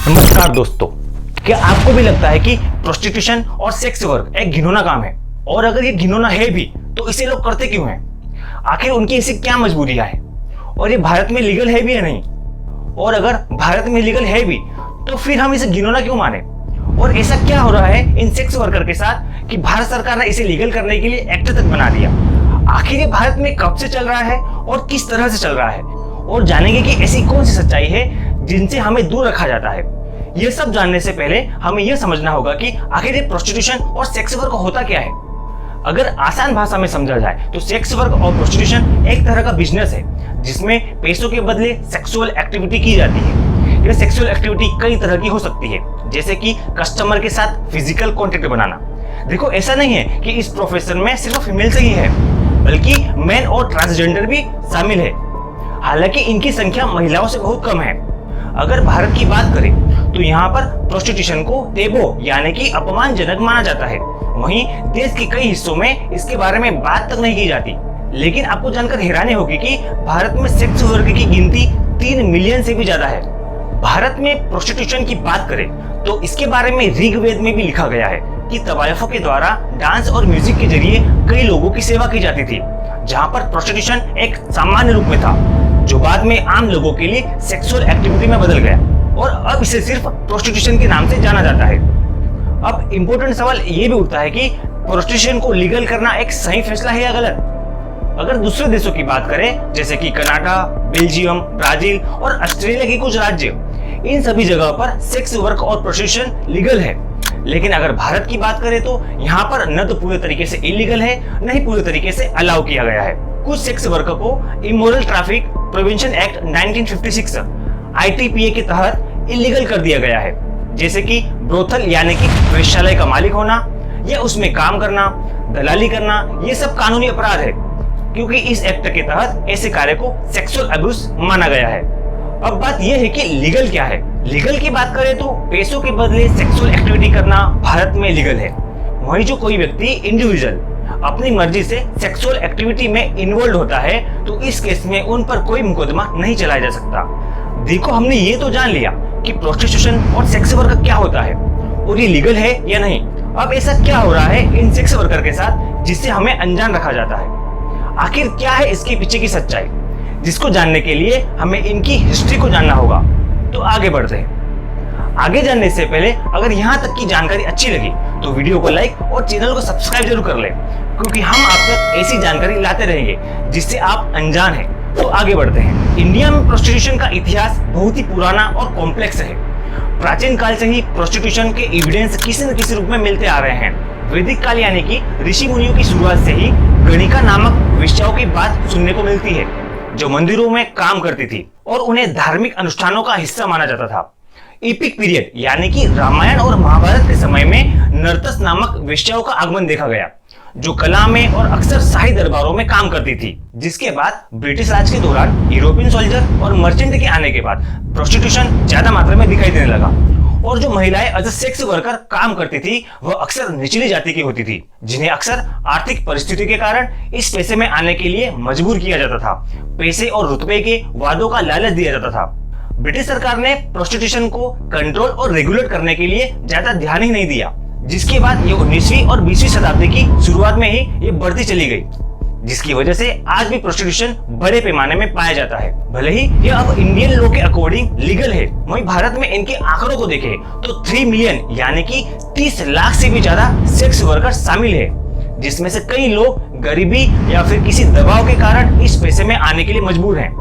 नमस्कार दोस्तों, क्या आपको भी लगता है कि प्रोस्टिट्यूशन और सेक्स वर्क एक घिनौना काम है? और अगर ये घिनौना है भी तो इसे लोग करते क्यों हैं? आखिर उनकी ऐसी क्या मजबूरियां हैं? और ये भारत में लीगल है भी या नहीं? और अगर भारत में लीगल है भी तो फिर हम इसे घिनौना क्यों माने? और ऐसा क्या हो रहा है इन सेक्स वर्कर के साथ कि भारत सरकार ने इसे लीगल करने के लिए एक्ट तक बना दिया? आखिर ये भारत में कब से चल रहा है और किस तरह से चल रहा है? और जानेंगे कि ऐसी कौन सी सच्चाई है जिनसे हमें दूर रखा जाता है। ये सब जानने से पहले हमें यह समझना होगा कि आखिर ये प्रोस्टिट्यूशन और सेक्स वर्क होता क्या है। अगर आसान भाषा में समझा जाए तो सेक्स वर्क और प्रोस्टिट्यूशन एक तरह का बिजनेस है जिसमें पैसों के बदले सेक्सुअल एक्टिविटी की जाती है। यह सेक्सुअल एक्टिविटी कई तरह की हो सकती है, जैसे कि कस्टमर के साथ फिजिकल कॉन्टेक्ट बनाना। देखो, ऐसा नहीं है कि इस प्रोफेशन में सिर्फ फीमेल से ही है, बल्कि मेन और ट्रांसजेंडर भी शामिल है। हालांकि इनकी संख्या महिलाओं से बहुत कम है। अगर भारत की बात करें तो यहाँ पर प्रोस्टिट्यूशन को टेबू यानी कि अपमानजनक माना जाता है। वहीं देश के कई हिस्सों में इसके बारे में बात तक नहीं की जाती। लेकिन आपको जानकर हैरानी होगी कि भारत में सेक्स वर्क की गिनती 3 मिलियन से भी ज्यादा है। भारत में प्रोस्टिट्यूशन की बात करें तो इसके बारे में ऋग्वेद में भी लिखा गया है कि तवायफों के द्वारा डांस और म्यूजिक के जरिए कई लोगों की सेवा की जाती थी, जहाँ पर प्रोस्टिट्यूशन एक सामान्य रूप में था जो बाद में आम लोगों के लिए सेक्सुअल एक्टिविटी में बदल गया और अब इसे सिर्फ प्रोस्टिट्यूशन के नाम से जाना जाता है। अब इम्पोर्टेंट सवाल ये भी उठता है कि प्रोस्टिट्यूशन को लीगल करना एक सही फैसला है या गलत? अगर दूसरे देशों की बात करें जैसे कि कनाडा, बेल्जियम, ब्राजील और ऑस्ट्रेलिया के कुछ राज्य, इन सभी जगहों पर सेक्स वर्क और प्रोस्टिट्यूशन लीगल है। लेकिन अगर भारत की बात करें तो यहाँ पर न तो पूरे तरीके से इलीगल है, न ही पूरे तरीके से अलाउ किया गया है। कुछ सेक्स वर्कर को immoral traffic prevention act 1956 ITPA के तहत इलीगल कर दिया गया है, जैसे कि ब्रोथल यानी कि वेश्यालय का मालिक होना या उसमें काम करना, दलाली करना, ये सब कानूनी अपराध है, क्योंकि इस एक्ट के तहत ऐसे कार्य को सेक्सुअल अब्यूज माना गया है। अब बात यह है कि लीगल क्या है। लीगल की बात करें तो पैसों के बदले सेक्सुअल एक्टिविटी करना भारत में लीगल है। वहीं जो कोई व्यक्ति इंडिविजुअल अपनी मर्जी से सेक्सुअल एक्टिविटी में इन्वॉल्व होता है तो इस केस में उन पर कोई मुकदमा नहीं चलाया जा सकता। देखो, हमने ये तो जान लिया कि प्रोस्टिट्यूशन और सेक्स वर्क क्या होता है और ये लीगल है या नहीं। अब ऐसा क्या हो रहा है इन सेक्स वर्कर के साथ जिससे हमें अनजान रखा जाता है? आखिर क्या है इसके पीछे की सच्चाई, जिसको जानने के लिए हमें इनकी हिस्ट्री को जानना होगा। तो आगे बढ़ते हैं। आगे जानने से पहले अगर यहाँ तक की जानकारी अच्छी लगी तो वीडियो को लाइक और चैनल को सब्सक्राइब जरूर कर लें, क्योंकि हम आप तक ऐसी जानकारी लाते रहेंगे जिससे आप अनजान हैं। तो आगे बढ़ते हैं। इंडिया में प्रोस्टिट्यूशन का इतिहास बहुत ही पुराना और कॉम्प्लेक्स है। प्राचीन काल से ही प्रोस्टिट्यूशन के एविडेंस किसी न किसी रूप में मिलते आ रहे हैं। वैदिक काल यानी कि ऋषि मुनियों की शुरुआत से ही गणिका नामक वेश्याओं की बात सुनने को मिलती है, जो मंदिरों में काम करती थी और उन्हें धार्मिक अनुष्ठानों का हिस्सा माना जाता था। एपिक पीरियड यानी कि रामायण और महाभारत के समय में नर्तस नामक वेश्याओं का आगमन देखा गया, जो कला में और अक्सर शाही दरबारों में काम करती थी। जिसके बाद ब्रिटिश राज के दौरान यूरोपियन सोल्जर और मर्चेंट के आने के बाद प्रोस्टिट्यूशन ज्यादा मात्रा में दिखाई देने लगा और जो महिलाएं एज सेक्स वर्कर काम करती थी वह अक्सर निचली जाति की होती थी, जिन्हें अक्सर आर्थिक परिस्थिति के कारण इस पेशे में आने के लिए मजबूर किया जाता था। पैसे और रुतबे के वादों का लालच दिया जाता था। ब्रिटिश सरकार ने प्रोस्टिट्यूशन को कंट्रोल और रेगुलेट करने के लिए ज्यादा ध्यान ही नहीं दिया, जिसके बाद ये 19वीं और 20वीं शताब्दी की शुरुआत में ही ये बढ़ती चली गई, जिसकी वजह से आज भी प्रोस्टिट्यूशन बड़े पैमाने में पाया जाता है। भले ही ये अब इंडियन लॉ के अकॉर्डिंग लीगल है, वहीं भारत में इनके आंकड़ों को देखें तो 3 मिलियन यानी कि 30 लाख से भी ज्यादा सेक्स वर्कर शामिल है, जिसमें से कई लोग गरीबी या फिर किसी दबाव के कारण इस पेशे में आने के लिए मजबूर हैं।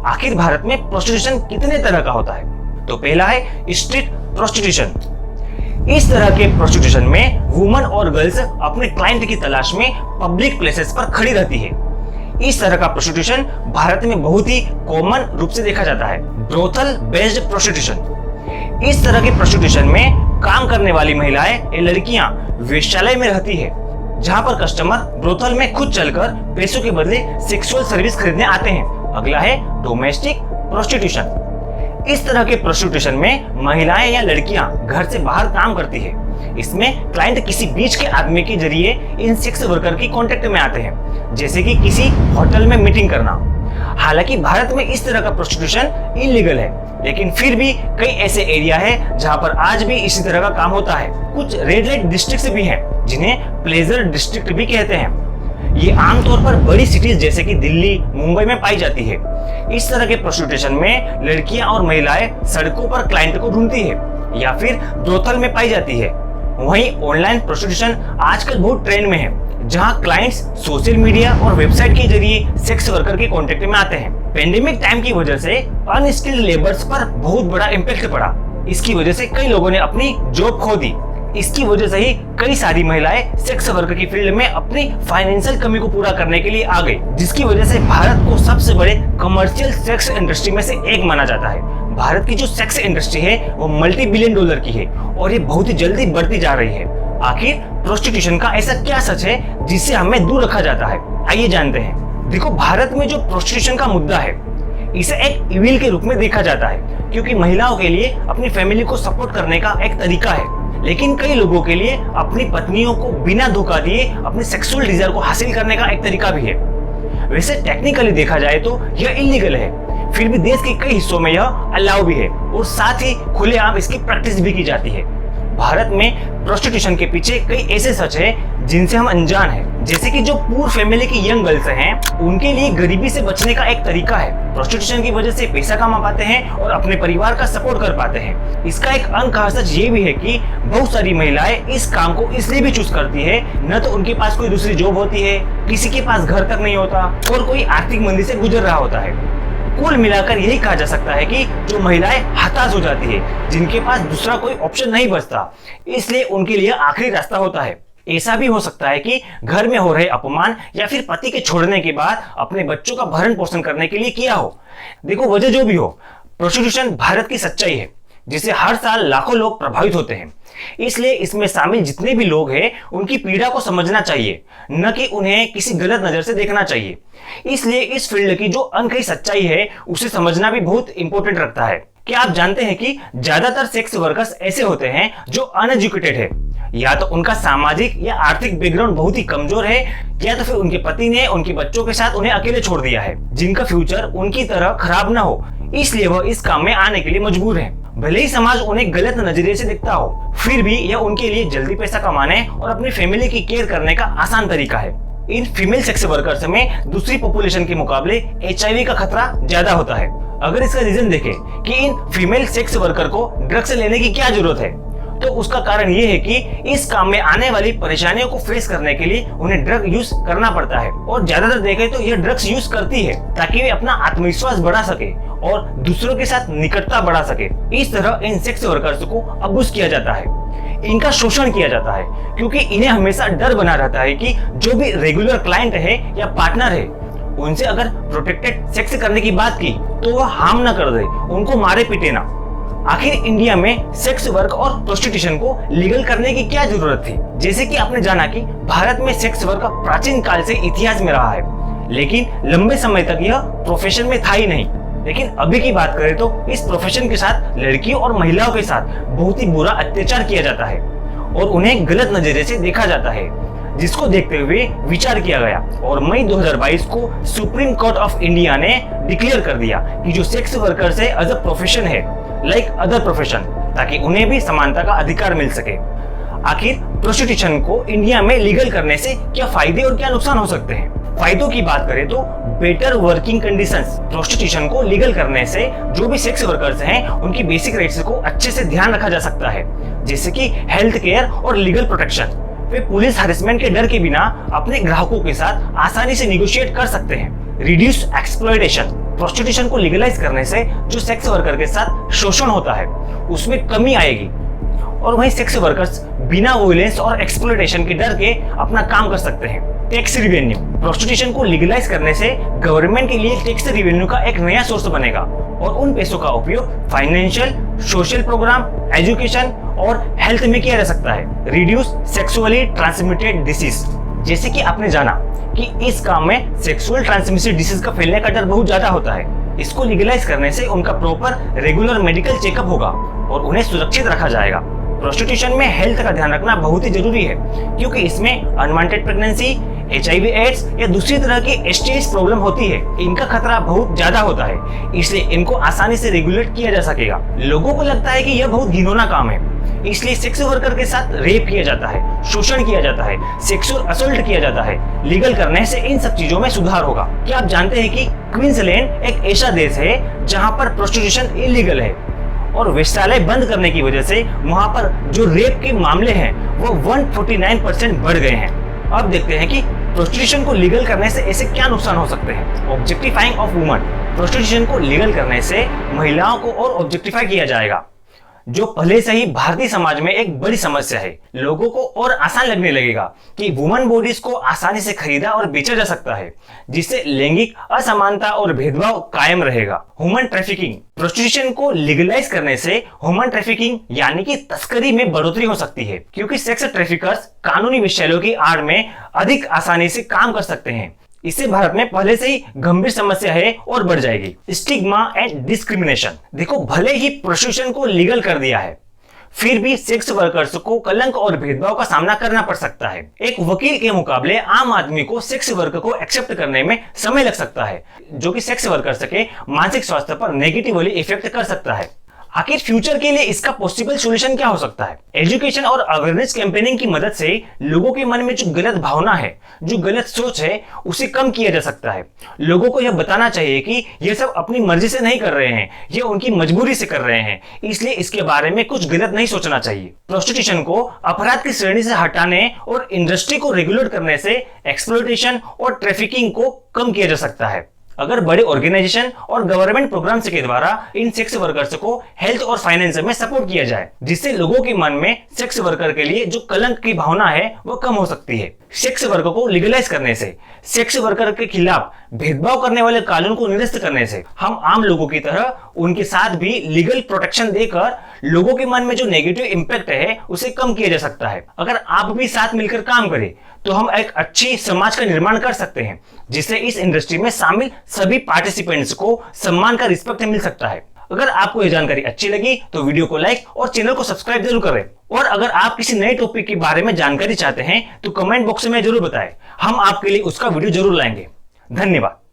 आखिर भारत में प्रोस्टिट्यूशन कितने तरह का होता है? तो पहला है स्ट्रीट प्रोस्टिट्यूशन। इस तरह के प्रोस्टिट्यूशन में वुमन और गर्ल्स अपने क्लाइंट की तलाश में पब्लिक प्लेसेस पर खड़ी रहती है। इस तरह का प्रोस्टिट्यूशन भारत में बहुत ही कॉमन रूप से देखा जाता है। Brothel based prostitution. इस तरह के प्रोस्टिट्यूशन में काम करने वाली महिलाएं या लड़कियां वेश्यालय में रहती है, जहां पर कस्टमर ब्रोथल में खुद चलकर पैसों के बदले सेक्सुअल सर्विस खरीदने आते हैं। अगला है डोमेस्टिक प्रोस्टिट्यूशन। इस तरह के प्रोस्टिट्यूशन में महिलाएं या लड़कियां घर से बाहर काम करती है। इसमें क्लाइंट किसी बीच के आदमी के जरिए इन सेक्स वर्कर की कांटेक्ट में आते हैं, जैसे कि किसी होटल में मीटिंग करना। हालांकि भारत में इस तरह का प्रोस्टिट्यूशन इलीगल है, लेकिन फिर भी कई ऐसे एरिया है जहां पर आज भी इसी तरह का काम होता है। कुछ रेड लाइट डिस्ट्रिक्ट भी हैं जिन्हें प्लेजर डिस्ट्रिक्ट भी कहते हैं। ये आमतौर पर बड़ी सिटीज जैसे कि दिल्ली, मुंबई में पाई जाती है। इस तरह के प्रोस्टिट्यूशन में लड़कियां और महिलाएं सड़कों पर क्लाइंट को ढूंढती है या फिर ब्रोथल में पाई जाती है। वहीं ऑनलाइन प्रोस्टिट्यूशन आजकल बहुत ट्रेंड में है, जहां क्लाइंट्स सोशल मीडिया और वेबसाइट के जरिए सेक्स वर्कर के कांटेक्ट में आते हैं। पेंडेमिक टाइम की वजह से अनस्किल्ड लेबर्स पर बहुत बड़ा इम्पैक्ट पड़ा। इसकी वजह से कई लोगों ने अपनी जॉब खो दी। इसकी वजह से ही कई सारी महिलाएं सेक्स वर्कर की फील्ड में अपनी फाइनेंशियल कमी को पूरा करने के लिए आ गई, जिसकी वजह से भारत को सबसे बड़े कमर्शियल सेक्स इंडस्ट्री में से एक माना जाता है। भारत की जो सेक्स इंडस्ट्री है वो मल्टी बिलियन डॉलर की है और ये बहुत ही जल्दी बढ़ती जा रही है। आखिर प्रोस्टिट्यूशन का ऐसा क्या सच है जिससे हमें दूर रखा जाता है? आइए जानते हैं। देखो, भारत में जो प्रोस्टिट्यूशन का मुद्दा है इसे एक इविल के रूप में देखा जाता है, क्योंकि महिलाओं के लिए अपनी फैमिली को सपोर्ट करने का एक तरीका है। लेकिन कई लोगों के लिए अपनी पत्नियों को बिना धोखा दिए अपने सेक्सुअल डिजायर को हासिल करने का एक तरीका भी है। वैसे टेक्निकली देखा जाए तो यह इलीगल है, फिर भी देश के कई हिस्सों में यह अलाउ भी है और साथ ही खुलेआम इसकी प्रैक्टिस भी की जाती है। भारत में प्रोस्टिट्यूशन के पीछे कई ऐसे सच है जिनसे हम अनजान हैं, जैसे कि जो पुअर फैमिली की यंग गर्ल्स हैं उनके लिए गरीबी से बचने का एक तरीका है। प्रोस्टिट्यूशन की वजह से पैसा कमा पाते हैं और अपने परिवार का सपोर्ट कर पाते हैं। इसका एक अनकहा सच ये भी है कि बहुत सारी महिलाएं इस काम को इसलिए भी चूज करती है, न तो उनके पास कोई दूसरी जॉब होती है, किसी के पास घर तक नहीं होता और कोई आर्थिक मंदी से गुजर रहा होता है। कुल मिलाकर यही कहा जा सकता है कि जो महिलाएं हताश हो जाती है, जिनके पास दूसरा कोई ऑप्शन नहीं बचता, इसलिए उनके लिए आखिरी रास्ता होता है। ऐसा भी हो सकता है कि घर में हो रहे अपमान या फिर पति के छोड़ने के बाद अपने बच्चों का भरण पोषण करने के लिए किया हो। देखो, वजह जो भी हो, प्रोस्टिट्यूशन भारत की सच्चाई है जिससे हर साल लाखों लोग प्रभावित होते हैं। इसलिए इसमें शामिल जितने भी लोग हैं उनकी पीड़ा को समझना चाहिए, न कि उन्हें किसी गलत नजर से देखना चाहिए। इसलिए इस फील्ड की जो अनकही सच्चाई है उसे समझना भी बहुत इंपॉर्टेंट रखता है। क्या आप जानते हैं कि ज्यादातर सेक्स वर्कर्स ऐसे होते हैं जो अनएजुकेटेड है, या तो उनका सामाजिक या आर्थिक बैकग्राउंड बहुत ही कमजोर है, या तो फिर उनके पति ने उनके बच्चों के साथ उन्हें अकेले छोड़ दिया है, जिनका फ्यूचर उनकी तरह खराब ना हो, इसलिए वह इस काम में आने के लिए मजबूर है। भले ही समाज उन्हें गलत नजरिए से देखता हो, फिर भी यह उनके लिए जल्दी पैसा कमाने और अपनी फैमिली की केयर करने का आसान तरीका है। इन फीमेल सेक्स वर्कर्स में दूसरी पॉपुलेशन के मुकाबले HIV का खतरा ज्यादा होता है। अगर इसका रीजन देखें कि इन फीमेल सेक्स वर्कर को ड्रग्स लेने की क्या जरूरत है, तो उसका कारण ये है कि इस काम में आने वाली परेशानियों को फेस करने के लिए उन्हें ड्रग यूज करना पड़ता है, और ज्यादातर देखें तो यह ड्रग्स यूज करती है ताकि वे अपना आत्मविश्वास बढ़ा सके और दूसरों के साथ निकटता बढ़ा सके। इस तरह इन सेक्स वर्कर्स को अब्यूज किया जाता है, इनका शोषण किया जाता है, क्योंकि इन्हें हमेशा डर बना रहता है कि जो भी रेगुलर क्लाइंट है या पार्टनर है उनसे अगर प्रोटेक्टेड सेक्स करने की बात की तो वह हार्म ना कर दे, उनको मारे पीटे ना। आखिर इंडिया में सेक्स वर्क और प्रोस्टिट्यूशन को लीगल करने की क्या जरूरत थी? जैसे कि आपने जाना कि भारत में सेक्स वर्क प्राचीन काल से इतिहास में रहा है, लेकिन लंबे समय तक यह प्रोफेशन में था ही नहीं। लेकिन अभी की बात करें तो इस प्रोफेशन के साथ लड़कियों और महिलाओं के साथ बहुत ही बुरा अत्याचार किया जाता है और उन्हें गलत नजरिए से देखा जाता है, जिसको देखते हुए विचार किया गया और मई 2022 को सुप्रीम कोर्ट ऑफ इंडिया ने डिक्लेयर कर दिया कि जो सेक्स वर्कर्स है एज अ प्रोफेशन है लाइक अदर प्रोफेशन, ताकि उन्हें भी समानता का अधिकार मिल सके। आखिर प्रोस्टिट्यूशन को इंडिया में लीगल करने से क्या फायदे और क्या नुकसान हो सकते हैं? फायदों की बात करें तो बेटर वर्किंग कंडीशंस। प्रोस्टिट्यूशन को लीगल करने से जो भी सेक्स वर्कर्स हैं उनकी बेसिक राइट्स को अच्छे से ध्यान रखा जा सकता है, जैसे कि हेल्थ केयर और लीगल प्रोटेक्शन। वे पुलिस हरेसमेंट के डर के बिना अपने ग्राहकों के साथ आसानी से निगोशिएट कर सकते हैं। Reduce exploitation. प्रोस्टिट्यूशन को लीगलाइज करने से जो सेक्स वर्कर के साथ शोषण होता है उसमें कमी आएगी, और वहीं सेक्स वर्कर्स बिना वायलेंस और एक्सप्लॉयटेशन के डर के अपना काम कर सकते हैं। Tax revenue. प्रोस्टिट्यूशन को लीगलाइज करने से गवर्नमेंट के लिए टैक्स रिवेन्यू का एक नया सोर्स बनेगा और उन पैसों का उपयोग फाइनेंशियल, सोशल प्रोग्राम, एजुकेशन और हेल्थ में किया जा सकता है। Reduce sexually transmitted disease. जैसे कि आपने जाना कि इस काम में सेक्सुअल ट्रांसमिटेड डिसीज का फैलने का डर बहुत ज्यादा होता है। इसको लीगलाइज करने से उनका प्रॉपर रेगुलर मेडिकल चेकअप होगा और उन्हें सुरक्षित रखा जाएगा। प्रोस्टिट्यूशन में हेल्थ का ध्यान रखना बहुत ही जरूरी है, क्योंकि इसमें अनवांटेड प्रेगनेंसी, HIV एड्स या दूसरी तरह की STIs प्रॉब्लम होती है, इनका खतरा बहुत ज्यादा होता है, इसलिए इनको आसानी से रेगुलेट किया जा सकेगा। लोगों को लगता है कि यह बहुत घिनौना काम है, इसलिए सेक्स वर्कर के साथ रेप किया जाता है, शोषण किया जाता है, सेक्सुअल असॉल्ट किया जाता है। लीगल करने से इन सब चीजों में सुधार होगा। क्या आप जानते हैं कि क्वींसलैंड एक ऐसा देश है जहां पर प्रोस्टिट्यूशन इलीगल है और वेश्यालय बंद करने की वजह से वहां पर जो रेप के मामले हैं वो 149% बढ़ गए हैं। अब देखते हैं कि प्रोस्टिट्यूशन को लीगल करने से ऐसे क्या नुकसान हो सकते हैं। ऑब्जेक्टिफाइंग ऑफ वुमन, प्रोस्टिट्यूशन को लीगल करने से महिलाओं को और ऑब्जेक्टिफाई किया जाएगा, जो पहले से ही भारतीय समाज में एक बड़ी समस्या है। लोगों को और आसान लगने लगेगा कि वुमन बॉडीज को आसानी से खरीदा और बेचा जा सकता है, जिससे लैंगिक असमानता और भेदभाव कायम रहेगा। ह्यूमन ट्रैफिकिंग, प्रोस्टिट्यूशन को लीगलाइज करने से ह्यूमन ट्रैफिकिंग यानी कि तस्करी में बढ़ोतरी हो सकती है, क्योंकि सेक्स ट्रैफिकर्स कानूनी वेश्यालयों की आड़ में अधिक आसानी से काम कर सकते हैं। इससे भारत में पहले से ही गंभीर समस्या है और बढ़ जाएगी। स्टिग्मा एंड डिस्क्रिमिनेशन, देखो भले ही प्रोस्टिट्यूशन को लीगल कर दिया है, फिर भी सेक्स वर्कर्स को कलंक और भेदभाव का सामना करना पड़ सकता है। एक वकील के मुकाबले आम आदमी को सेक्स वर्क को एक्सेप्ट करने में समय लग सकता है, जो कि सेक्स वर्कर्स के मानसिक स्वास्थ्य पर नेगेटिवली इफेक्ट कर सकता है। आखिर फ्यूचर के लिए इसका पॉसिबल सॉल्यूशन क्या हो सकता है? एजुकेशन और अवेयरनेस कैंपेनिंग की मदद से लोगों के मन में जो गलत भावना है, जो गलत सोच है, उसे कम किया जा सकता है। लोगों को यह बताना चाहिए कि यह सब अपनी मर्जी से नहीं कर रहे हैं, ये उनकी मजबूरी से कर रहे हैं, इसलिए इसके बारे में कुछ गलत नहीं सोचना चाहिए। प्रोस्टिट्यूशन को अपराध की श्रेणी से हटाने और इंडस्ट्री को रेगुलेट करने से एक्सप्लॉयटेशन और ट्रैफिकिंग को कम किया जा सकता है। अगर बड़े ऑर्गेनाइजेशन और गवर्नमेंट प्रोग्राम्स के द्वारा इन सेक्स वर्कर्स को हेल्थ और फाइनेंस में सपोर्ट किया जाए, जिससे लोगों के मन में सेक्स वर्कर के लिए जो कलंक की भावना है वो कम हो सकती है। सेक्स वर्क को लीगलाइज करने से, सेक्स वर्कर के खिलाफ भेदभाव करने वाले कानून को निरस्त करने से हम आम लोगों की तरह उनके साथ भी लीगल प्रोटेक्शन देकर लोगों के मन में जो नेगेटिव इंपैक्ट है उसे कम किया जा सकता है। अगर आप भी साथ मिलकर काम करें तो हम एक अच्छी समाज का निर्माण कर सकते हैं, जिससे इस इंडस्ट्री में शामिल सभी पार्टिसिपेंट्स को सम्मान का रिस्पेक्ट मिल सकता है। अगर आपको यह जानकारी अच्छी लगी तो वीडियो को लाइक और चैनल को सब्सक्राइब जरूर करें। और अगर आप किसी नए टॉपिक के बारे में जानकारी चाहते हैं तो कमेंट बॉक्स में जरूर बताएं, हम आपके लिए उसका वीडियो जरूर लाएंगे। धन्यवाद।